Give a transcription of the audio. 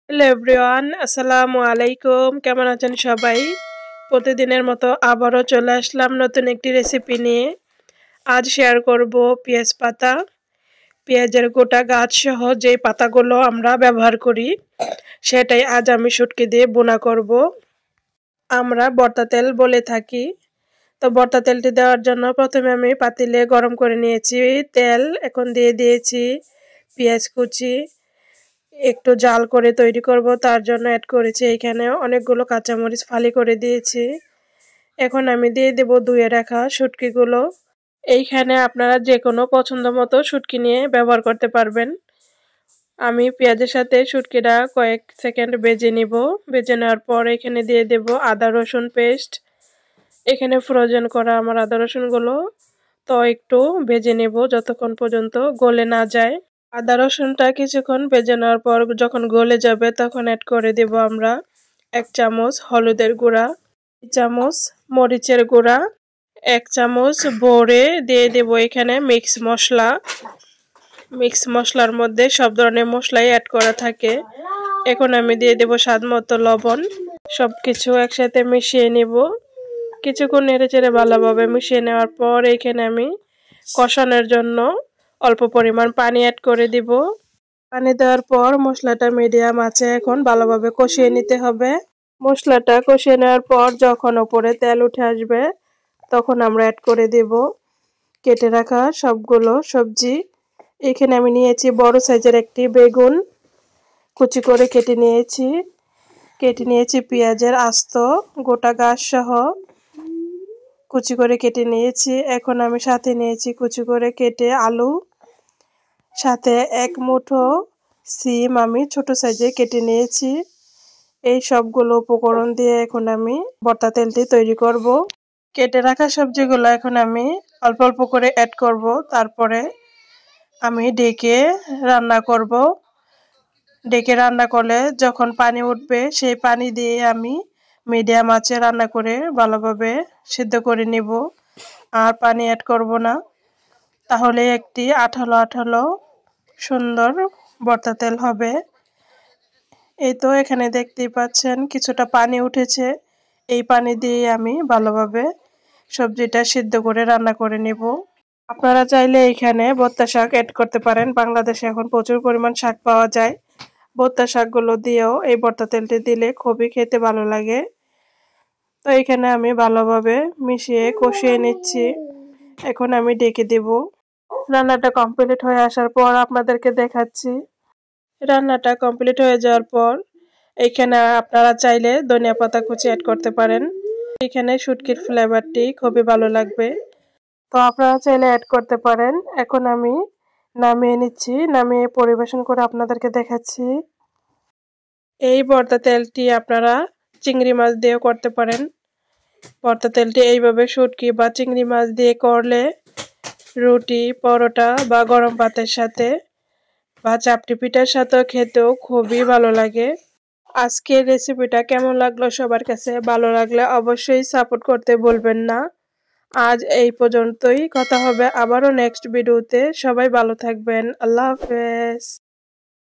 Hello everyone, আসসালামু আলাইকুম। কেমন আছেন সবাই? প্রতিদিনের মতো আবারও চলে আসলাম নতুন একটি রেসিপি নিয়ে। আজ শেয়ার করব পেঁয়াজ পাতা। পেঁয়াজের গোটা গাছ সহ যেই পাতাগুলো আমরা ব্যবহার করি সেটাই আজ আমি শুটকি দিয়ে বোনা করব। আমরা ভর্তা তেল বলে থাকি। তো ভর্তা তেলটি দেওয়ার জন্য প্রথমে আমি পাতিলে গরম করে নিয়েছি তেল। এখন দিয়ে দিয়েছি পেঁয়াজ কুচি। একটু জাল করে তৈরি করব, তার জন্য অ্যাড করেছি এখানে অনেকগুলো কাঁচামরিচ ফালি করে দিয়েছি। এখন আমি দিয়ে দেব ধুয়ে রাখা শুটকিগুলো। এইখানে আপনারা যে কোনো পছন্দ মতো শুটকি নিয়ে ব্যবহার করতে পারবেন। আমি পেঁয়াজের সাথে শুটকিটা কয়েক সেকেন্ড ভেজে নিব। ভেজে নেওয়ার পর এখানে দিয়ে দেব আদা রসুন পেস্ট। এখানে ফ্রোজেন করা আমার আদা রসুনগুলো তো একটু ভেজে নেব যতক্ষণ পর্যন্ত গলে না যায়। আদা রসুনটা কিছুক্ষণ ভেজে নেওয়ার পর যখন গলে যাবে তখন অ্যাড করে দেব আমরা 1 চামচ হলুদের গুঁড়া, 2 চামচ মরিচের গুঁড়া, 1 চামচ ভরে দিয়ে দেব এখানে মিক্স মশলা। মিক্স মশলার মধ্যে সব ধরনের মশলাই অ্যাড করা থাকে। এখন আমি দিয়ে দেব স্বাদ মতো লবণ। সব কিছু একসাথে মিশিয়ে নেব। কিছুক্ষণ নেড়েচেড়ে ভালোভাবে মিশিয়ে নেওয়ার পর এখানে আমি কষানোর জন্য অল্প পরিমাণ পানি অ্যাড করে দিব। পানি দেওয়ার পর মশলাটা মিডিয়াম আছে এখন ভালোভাবে কষিয়ে নিতে হবে। মশলাটা কষিয়ে নেওয়ার পর যখন ওপরে তেল উঠে আসবে তখন আমরা অ্যাড করে দেব কেটে রাখা সবগুলো সবজি। এখানে আমি নিয়েছি বড় সাইজের একটি বেগুন, কুচি করে কেটে নিয়েছি পেঁয়াজের আস্ত গোটা গাছ সহ কুচি করে কেটে নিয়েছি। এখন আমি সাথে নিয়েছি কুচি করে কেটে আলু, সাথে 1 মুঠো সিম আমি ছোট সাইজে কেটে নিয়েছি। এই সবগুলো উপকরণ দিয়ে এখন আমি ভর্তা তেলটি তৈরি করব। কেটে রাখা সবজিগুলো এখন আমি অল্প অল্প করে অ্যাড করব, তারপরে আমি ঢেকে রান্না করব। ঢেকে রান্না করলে যখন পানি উঠবে সেই পানি দিয়ে আমি মিডিয়াম আঁচে রান্না করে ভালোভাবে সিদ্ধ করে নিব। আর পানি অ্যাড করব না, তাহলে একটি আঠালো আঠালো সুন্দর ভর্তা তেল হবে। এই তো এখানে দেখতেই পাচ্ছেন কিছুটা পানি উঠেছে। এই পানি দিয়ে আমি ভালোভাবে সবজিটা সিদ্ধ করে রান্না করে নেব। আপনারা চাইলে এখানে ভর্তা শাক অ্যাড করতে পারেন। বাংলাদেশে এখন প্রচুর পরিমাণ শাক পাওয়া যায়। ভর্তা শাকগুলো দিয়েও এই ভর্তা তেলটি দিলে খুবই খেতে ভালো লাগে। তো এখানে আমি ভালোভাবে মিশিয়ে কষিয়ে নিচ্ছি। এখন আমি ঢেকে দেব। রান্নাটা কমপ্লিট হয়ে আসার পর আপনাদেরকে দেখাচ্ছি। রান্নাটা কমপ্লিট হয়ে যাওয়ার পর এখানে আপনারা চাইলে ধনিয়া পাতা কুচি অ্যাড করতে পারেন। এখানে শুটকির ফ্লেভারটি খুবই ভালো লাগবে, তো আপনারা চাইলে অ্যাড করতে পারেন। এখন আমি নামিয়ে নিচ্ছি, নামিয়ে পরিবেশন করে আপনাদেরকে দেখাচ্ছি। এই ভর্তা তেলটি আপনারা চিংড়ি মাছ দিয়েও করতে পারেন। ভর্তা তেলটি এইভাবে শুটকি বা চিংড়ি মাছ দিয়ে করলে রুটি, পরোটা বা গরম ভাতের সাথে বা চাপটি পিঠার সাথেও খেতেও খুবই ভালো লাগে। আজকের রেসিপিটা কেমন লাগলো সবার কাছে? ভালো লাগলে অবশ্যই সাপোর্ট করতে ভুলবেন না। আজ এই পর্যন্তই, কথা হবে আবারও নেক্সট ভিডিওতে। সবাই ভালো থাকবেন। আল্লাহ হাফেজ।